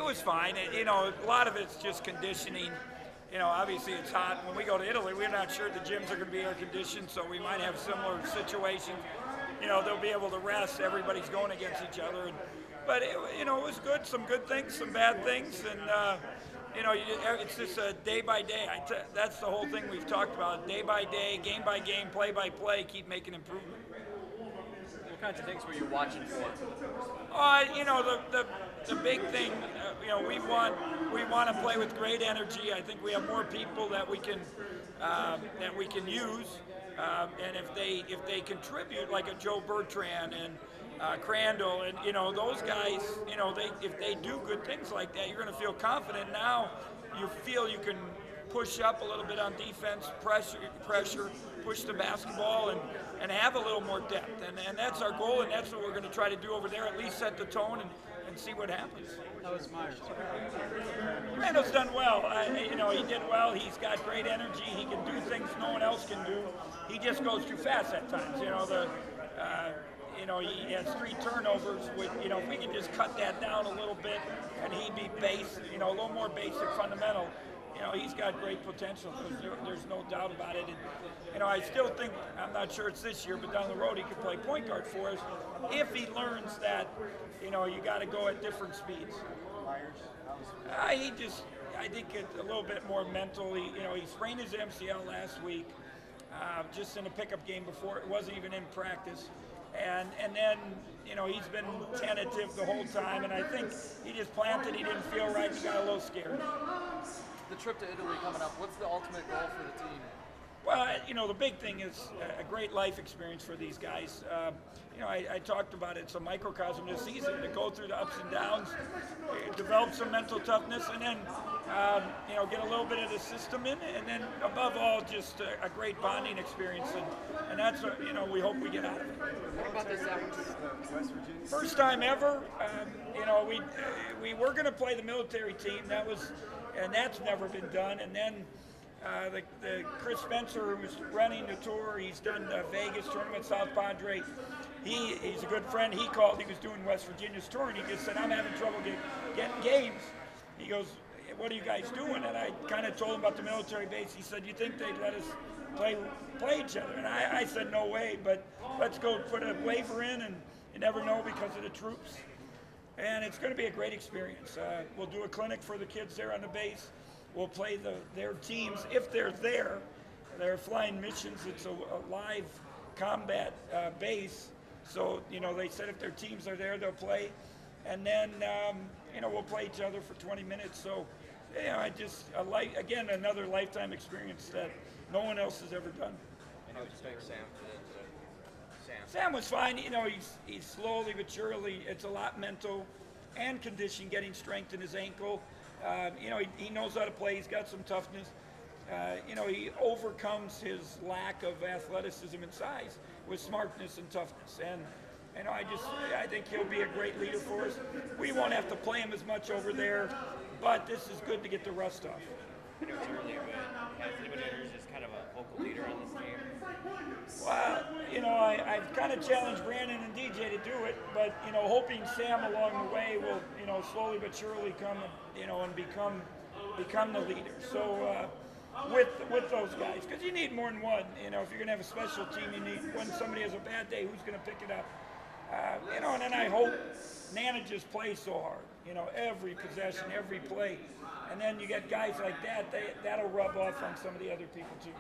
was fine. You know, a lot of it's just conditioning. You know, obviously it's hot. When we go to Italy, we're not sure the gyms are going to be air conditioned, so we might have similar situations. You know, they'll be able to rest. Everybody's going against each other. But, you know, it was good. Some good things, some bad things. And, you know, it's just a day by day. That's the whole thing we've talked about. Day by day, game by game, play by play, keep making improvement. What kinds of things were you watching for? You know, the big thing, you know, we want to play with great energy. I think we have more people that we can use, and if they contribute, like a Joe Bertrand and Crandall, and you know those guys, you know, if they do good things like that, you're going to feel confident. Now you feel you can push up a little bit on defense, pressure, push the basketball, and have a little more depth. And that's our goal, and that's what we're going to try to do over there. At least set the tone and see what happens. How was Myers? Randall's done well. You know, he did well. He's got great energy. He can do things no one else can do. He just goes too fast at times. You know, you know, he has 3 turnovers. You know, if we can just cut that down a little bit, and he'd be base, you know, a little more basic, fundamental. You know, he's got great potential. There's no doubt about it. And, you know, I still think, I'm not sure it's this year, but down the road he could play point guard for us if he learns that, you know, you got to go at different speeds. I think it's a little bit more mental. You know, he sprained his MCL last week, just in a pickup game before. It wasn't even in practice. And then, you know, he's been tentative the whole time, and I think he just planted, he didn't feel right, he got a little scared. The trip to Italy coming up, what's the ultimate goal for the team? Well, you know, the big thing is a great life experience for these guys. You know, I talked about it. It's a microcosm this season to go through the ups and downs, develop some mental toughness, and then, you know, get a little bit of the system in, and then above all, just a great bonding experience. And that's what, you know, we hope we get out of it. What about this West Virginia? First time ever. You know, we were going to play the military team. And that's never been done. And then the Chris Spencer, who's running the tour, he's done the Vegas tournament, South Padre. He's a good friend. He called. He was doing West Virginia's tour, and he just said, "I'm having trouble getting games." He goes, "What are you guys doing?" And I kind of told him about the military base. He said, "You think they'd let us play each other?" And I said, "No way, but let's go put a waiver in, and you never know because of the troops." And it's going to be a great experience. We'll do a clinic for the kids there on the base. We'll play their teams if they're there. They're flying missions. It's a live combat base. So, you know, they said if their teams are there, they'll play. And then, you know, we'll play each other for 20 minutes. So, you know, again, another lifetime experience that no one else has ever done. And how would you expect Sam for today? Sam was fine. You know, he's slowly but surely, it's a lot mental and condition, getting strength in his ankle. You know, he knows how to play. He's got some toughness. You know, he overcomes his lack of athleticism and size with smartness and toughness. And, you know, I think he'll be a great leader for us. We won't have to play him as much over there, but this is good to get the rust off. I know it's early, but has anybody who's just kind of a vocal leader on this team? Well, you know, I've kind of challenged Brandon and DJ to do it, but, you know, hoping Sam along the way will, you know, slowly but surely come, you know, and become the leader. So with those guys, because you need more than one. You know, if you're going to have a special team, you need, when somebody has a bad day, who's going to pick it up? You know, and then I hope Nana just plays so hard, you know, every possession, every play. And then you get guys like that, that'll rub off on some of the other people too.